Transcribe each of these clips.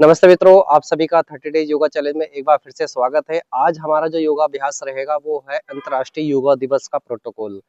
नमस्ते मित्रों, आप सभी का 30 डेज योगा चैलेंज में एक बार फिर से स्वागत है। आज हमारा जो योगाभ्यास रहेगा वो है अंतर्राष्ट्रीय योगा दिवस का प्रोटोकॉल।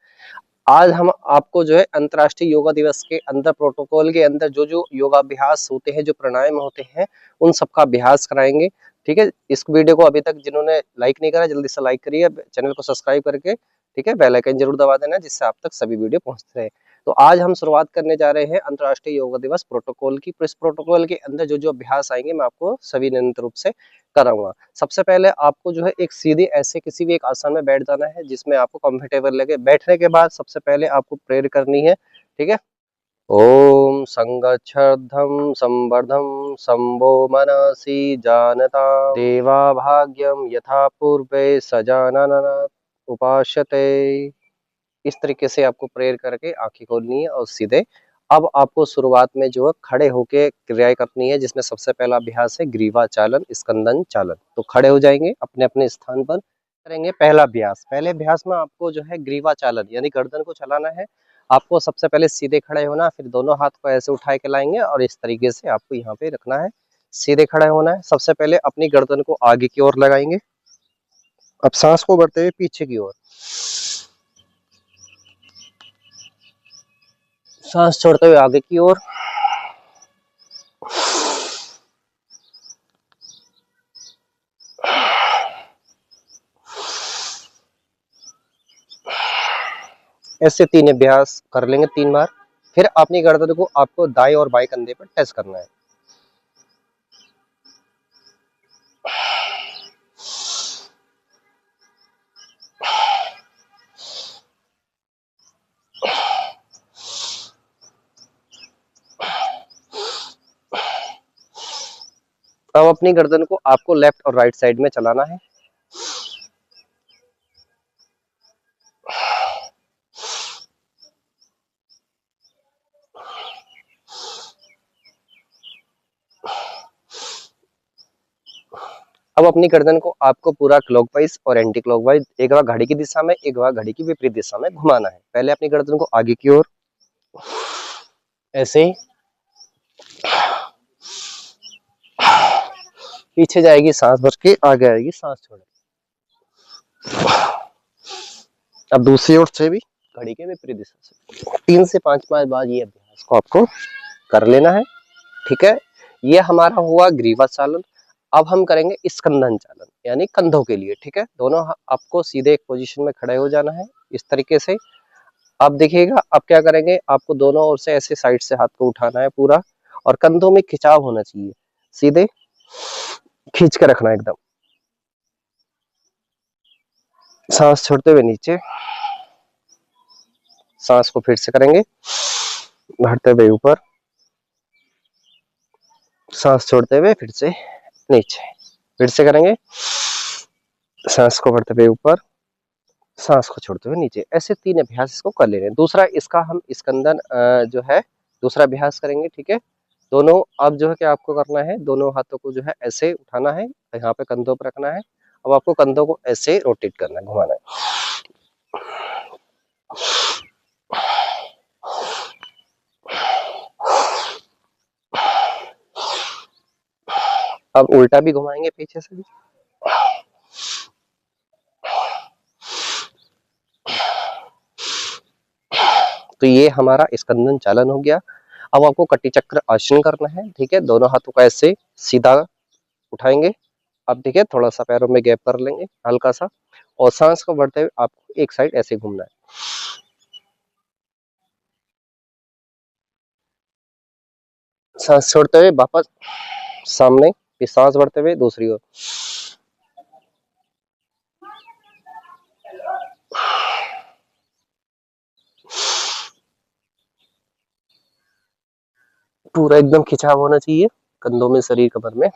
आज हम आपको जो है अंतर्राष्ट्रीय योगा दिवस के अंदर प्रोटोकॉल के अंदर जो योगाभ्यास होते हैं, जो प्राणायाम होते हैं, उन सबका अभ्यास कराएंगे। ठीक है, इस वीडियो को अभी तक जिन्होंने लाइक नहीं करा जल्दी से लाइक करिए, चैनल को सब्सक्राइब करके ठीक है बेल आइकन जरूर दबा देना जिससे आप तक सभी वीडियो पहुंचते रहे। तो आज हम शुरुआत करने जा रहे हैं अंतर्राष्ट्रीय योगा दिवस प्रोटोकॉल की। तो इस प्रोटोकॉल के अंदर जो जो अभ्यास आएंगे मैं आपको सभी नियमित रूप से कराऊंगा। सबसे पहले आपको जो है एक सीधे ऐसे किसी भी एक आसन में बैठ जाना है जिसमें आपको कंफर्टेबल लगे। बैठने के बाद सबसे पहले आपको प्रेयर करनी है। ठीक है, ओम संगच्छर्धम संवर्धम संभो मनसि जानता देवा भाग्यम यथा पूर्वे सजानन उपास्यते। इस तरीके से आपको प्रेयर करके आंखें खोलनी है और सीधे अब आपको शुरुआत में जो है खड़े होके क्रियाएं करनी है, जिसमें सबसे पहला अभ्यास है ग्रीवा चालन, स्कंदन चालन। तो खड़े हो जाएंगे अपने अपने स्थान पर, करेंगे पहला अभ्यास। पहले अभ्यास में आपको जो है ग्रीवा चालन यानी गर्दन को चलाना है। आपको सबसे पहले सीधे खड़े होना, फिर दोनों हाथ को ऐसे उठा के लाएंगे और इस तरीके से आपको यहाँ पे रखना है। सीधे खड़े होना है। सबसे पहले अपनी गर्दन को आगे की ओर लगाएंगे। अब सांस को बढ़ते हुए पीछे की ओर, सांस छोड़ते हुए आगे की ओर, ऐसे 3 अभ्यास कर लेंगे 3 बार। फिर अपनी गर्दन को आपको दाएं और बाएं कंधे पर टच करना है। अब अपनी गर्दन को आपको लेफ्ट और राइट साइड में चलाना है। अब अपनी गर्दन को आपको पूरा क्लॉकवाइज और एंटी क्लॉकवाइज, एक बार घड़ी की दिशा में एक बार घड़ी की विपरीत दिशा में घुमाना है। पहले अपनी गर्दन को आगे की ओर ऐसे ही, पीछे जाएगी सांस भर के, आगे आएगी सांस छोड़ के। अब दूसरी ओर से भी घड़ी के विपरीत दिशा से 3 से 5 बार ये अभ्यास को आपको कर लेना है। ठीक है, ये हमारा हुआ ग्रीवा चालन। अब हम करेंगे स्कंदन चालन यानी कंधों के लिए। ठीक है, दोनों आपको सीधे एक पोजीशन में खड़े हो जाना है इस तरीके से। अब देखिएगा अब क्या करेंगे, आपको दोनों ओर से ऐसे साइड से हाथ को उठाना है पूरा, और कंधों में खिंचाव होना चाहिए, सीधे खींच के रखना एकदम। सांस छोड़ते हुए नीचे, सांस को फिर से करेंगे भरते हुए ऊपर, सांस छोड़ते हुए फिर से नीचे, फिर से करेंगे सांस को भरते हुए ऊपर, सांस को छोड़ते हुए नीचे। ऐसे 3 अभ्यास इसको कर ले रहे हैं। दूसरा इसका हम स्कंदन जो है दूसरा अभ्यास करेंगे। ठीक है, दोनों अब जो है क्या आपको करना है, दोनों हाथों को जो है ऐसे उठाना है, यहाँ पे कंधों पर रखना है। अब आपको कंधों को ऐसे रोटेट करना है, घुमाना है। अब उल्टा भी घुमाएंगे पीछे से भी। तो ये हमारा स्कंदन चालन हो गया। अब आपको कटी चक्र आसन करना है। ठीक है, दोनों हाथों को ऐसे सीधा उठाएंगे। अब देखिए थोड़ा सा पैरों में गैप कर लेंगे हल्का सा, और सांस को बढ़ते हुए आपको एक साइड ऐसे घूमना है। सांस छोड़ते हुए वापस सामने, फिर सांस बढ़ते हुए दूसरी ओर। पूरा एकदम खिंचाव होना चाहिए कंधों में, शरीर, कमर में।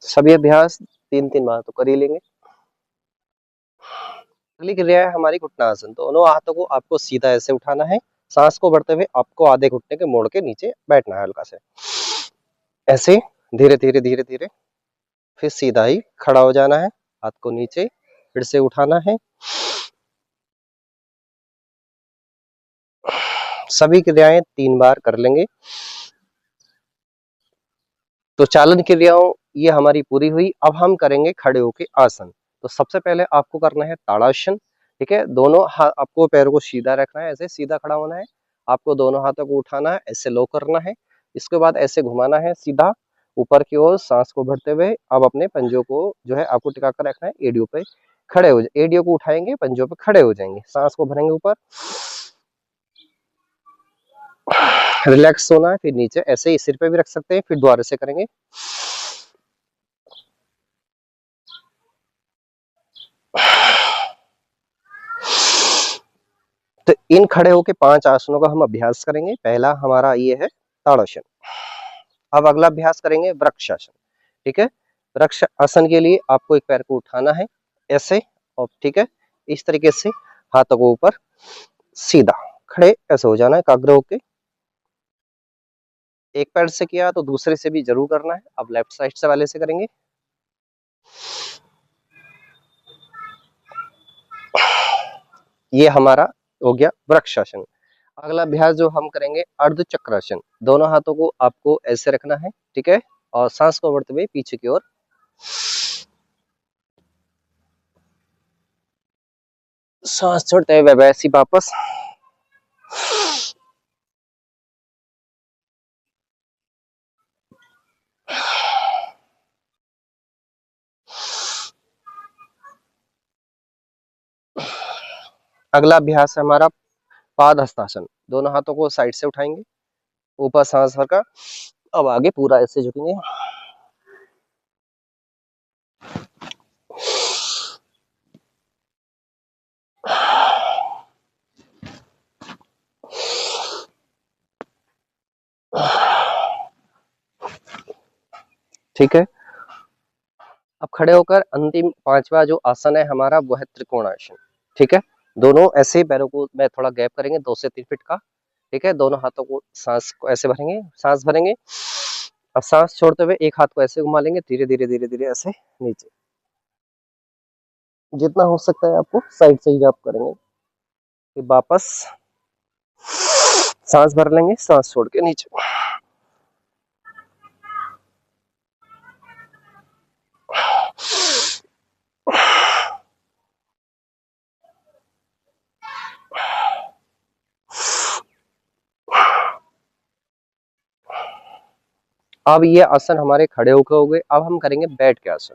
सभी अभ्यास 3-3 बार तो कर ही लेंगे। अगली क्रिया है हमारी घुटनासन। दोनों हाथों को आपको सीधा ऐसे उठाना है। सांस को बढ़ते हुए आपको आधे घुटने के मोड़ के नीचे बैठना है हल्का से, ऐसे धीरे धीरे धीरे धीरे। फिर सीधा ही खड़ा हो जाना है, हाथ को नीचे, फिर से उठाना है। सभी क्रियाएं 3 बार कर लेंगे। तो चालन क्रियाओं ये हमारी पूरी हुई। अब हम करेंगे खड़े होके आसन। तो सबसे पहले आपको करना है ताड़ासन। ठीक है, दोनों हाथ आपको पैरों को सीधा रखना है, ऐसे सीधा खड़ा होना है। आपको दोनों हाथों को उठाना है, ऐसे लो करना है। इसके बाद ऐसे घुमाना है सीधा ऊपर की ओर सांस को भरते हुए। अब अपने पंजों को जो है आपको टिका कर रखना है, एडियो पे खड़े हो जाए, एडियो को उठाएंगे, पंजों पे खड़े हो जाएंगे, सांस को भरेंगे ऊपर, रिलैक्स होना है। फिर नीचे ऐसे ही सिर पे भी रख सकते हैं, फिर दोबारा से करेंगे। तो इन खड़े होके 5 आसनों का हम अभ्यास करेंगे। पहला हमारा ये है ताड़ासन। अब अगला अभ्यास करेंगे वृक्षासन। ठीक है, वृक्ष आसन के लिए आपको एक पैर को उठाना है ऐसे, और ठीक है इस तरीके से हाथों को ऊपर सीधा खड़े ऐसे हो जाना है एकाग्र होके। एक पैर से किया तो दूसरे से भी जरूर करना है। अब लेफ्ट साइड से वाले से करेंगे। ये हमारा हो गया वृक्षासन। अगला अभ्यास जो हम करेंगे अर्ध चक्रासन। दोनों हाथों को आपको ऐसे रखना है, ठीक है, और सांस को बढ़ते हुए पीछे की ओर, सांस छोड़ते हुए वैसे ही वापस। अगला अभ्यास है हमारा पाद हस्तासन। दोनों हाथों को साइड से उठाएंगे, ऊपर सांस भर का, अब आगे पूरा ऐसे झुकेंगे। ठीक है, अब खड़े होकर अंतिम 5वां जो आसन है हमारा वो है त्रिकोणासन। ठीक है, दोनों ऐसे ही पैरों को मैं थोड़ा गैप करेंगे 2 से 3 फीट का। ठीक है, दोनों हाथों को सांस को ऐसे भरेंगे, सांस भरेंगे। अब सांस छोड़ते हुए एक हाथ को ऐसे घुमा लेंगे, धीरे धीरे धीरे धीरे ऐसे नीचे, जितना हो सकता है आपको साइड से ही आप करेंगे। फिर वापस सांस भर लेंगे, सांस छोड़ के नीचे। अब ये आसन हमारे खड़े होकर हो गए। अब हम करेंगे बैठ के आसन।